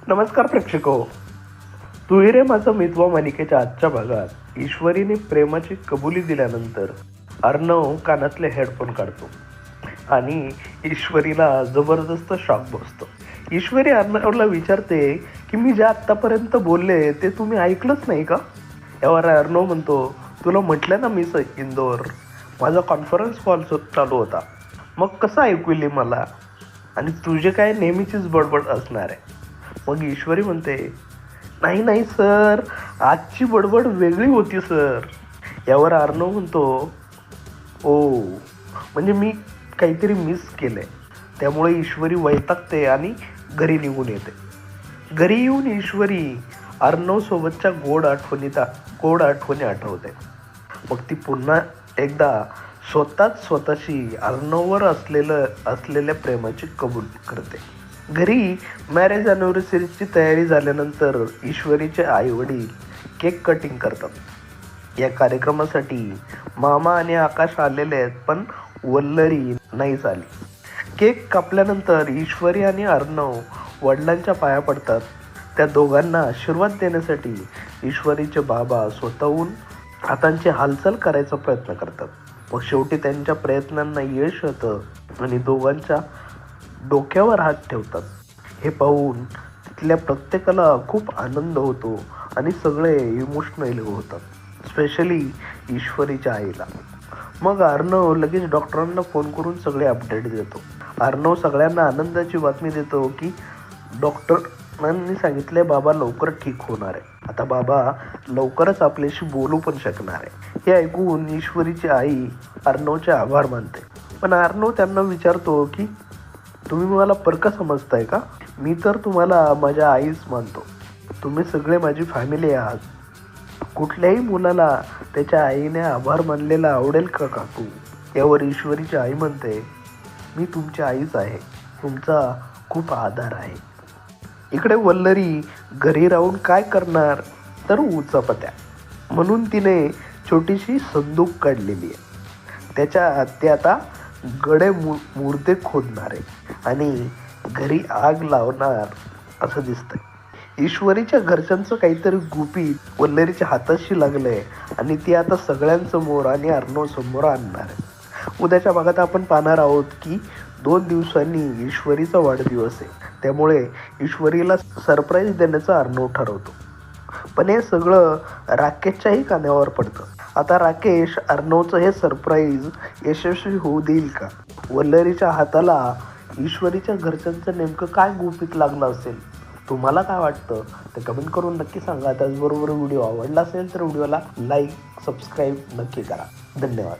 नमस्कार प्रेक्षको. तू रे माझा मितवा मालिकेच्या आजच्या भागात ईश्वरीने प्रेमाची कबुली दिल्यानंतर अर्णव कानातले हेडफोन काढतो आणि ईश्वरीला जबरदस्त शॉक बसतो. ईश्वरी अर्णवला विचारते की मी जे आत्तापर्यंत बोलले ते तुम्ही ऐकलंच नाही का? यावर अर्णव म्हणतो, तुला म्हटलं ना मिस इंदोर, माझा कॉन्फरन्स कॉल चालू होता, मग कसं ऐकू येईल मला? आणि तुझे काय नेहमीचीच बडबड असणार आहे. मग ईश्वरी म्हणते, नाही नाही सर, आजची बडबड वेगळी होती सर. यावर अर्णव म्हणतो, ओ म्हणजे मी काहीतरी मिस केलंय. त्यामुळे ईश्वरी वैतागते आणि घरी निघून येते. घरी येऊन ईश्वरी अर्णव सोबतच्या गोड आठवणी आठवते. मग ती पुन्हा एकदा स्वतःशी अर्णववर असलेल्या प्रेमाची कबूल करते. घरी मॅरेज अॅनिव्हर्सरीची तयारी झाल्यानंतर ईश्वरीचे आई वडील केक कटिंग करतात. या कार्यक्रमासाठी मामा आणि आकाश आलेले आहेत, पण वल्लरी नाहीच आली. केक कापल्यानंतर ईश्वरी आणि अर्णव वडिलांच्या पाया पडतात. त्या दोघांना आशीर्वाद देण्यासाठी ईश्वरीचे बाबा स्वतःहून हातांची हालचाल करायचा प्रयत्न करतात. मग शेवटी त्यांच्या प्रयत्नांना यश येतं आणि दोघांच्या डोक्यावर हात ठेवतात. हे पाहून तिथल्या प्रत्येकाला खूप आनंद होतो आणि सगळे इमोशनल होतात, स्पेशली ईश्वरीच्या आईला. मग अर्णव लगेच डॉक्टरांना फोन करून सगळे अपडेट देतो. अर्णव सगळ्यांना आनंदाची बातमी देतो की डॉक्टरांनी सांगितले बाबा लवकर ठीक होणार आहे. आता बाबा लवकरच आपल्याशी बोलू पण शकणार आहे. हे ऐकून ईश्वरीची आई अर्णवचे आभार मानते. पण अर्णव त्यांना विचारतो की तुम्ही मला परका समजताय का? मी तर तुम्हाला माझ्या आईच मानतो. तुम्ही सगळे माझी फॅमिली आहात. कुठल्याही मुलाला त्याच्या आईने आभार मानलेला आवडेल का काकू? यावर ईश्वरीची आई म्हणते, मी तुमची आईच आहे, तुमचा खूप आधार आहे. इकडे वल्लरी घरी राहून काय करणार तर उचापत्या, म्हणून तिने छोटीशी संदूक काढलेली आहे. त्याच्या ते आता गडे मुर्दे खोदणार आहे आणि घरी आग लावणार असं दिसतंय. ईश्वरीच्या घरच्यांचं काहीतरी गुपित वल्लरीच्या हाताशी लागलंय आणि ती आता सगळ्यांसमोर आणि अर्णव समोर आणणार आहे. उद्याच्या भागात आपण पाहणार आहोत की 2 दिवसांनी ईश्वरीचा वाढदिवस आहे. त्यामुळे ईश्वरीला सरप्राईज देण्याचं अर्णव ठरवतो. पण हे सगळं राकेशच्याही कानावर पडतं. आता राकेश अर्णवचं हे सरप्राईज यशस्वी होऊ देईल का? वल्लरीच्या हाताला ईश्वरीच्या घरच्यांचं नेमकं काय गुपित लागलं असेल? तुम्हाला काय वाटतं ते कमेंट करून नक्की सांगा. त्याचबरोबर व्हिडिओ आवडला असेल तर व्हिडिओला लाईक, सबस्क्राईब नक्की करा. धन्यवाद.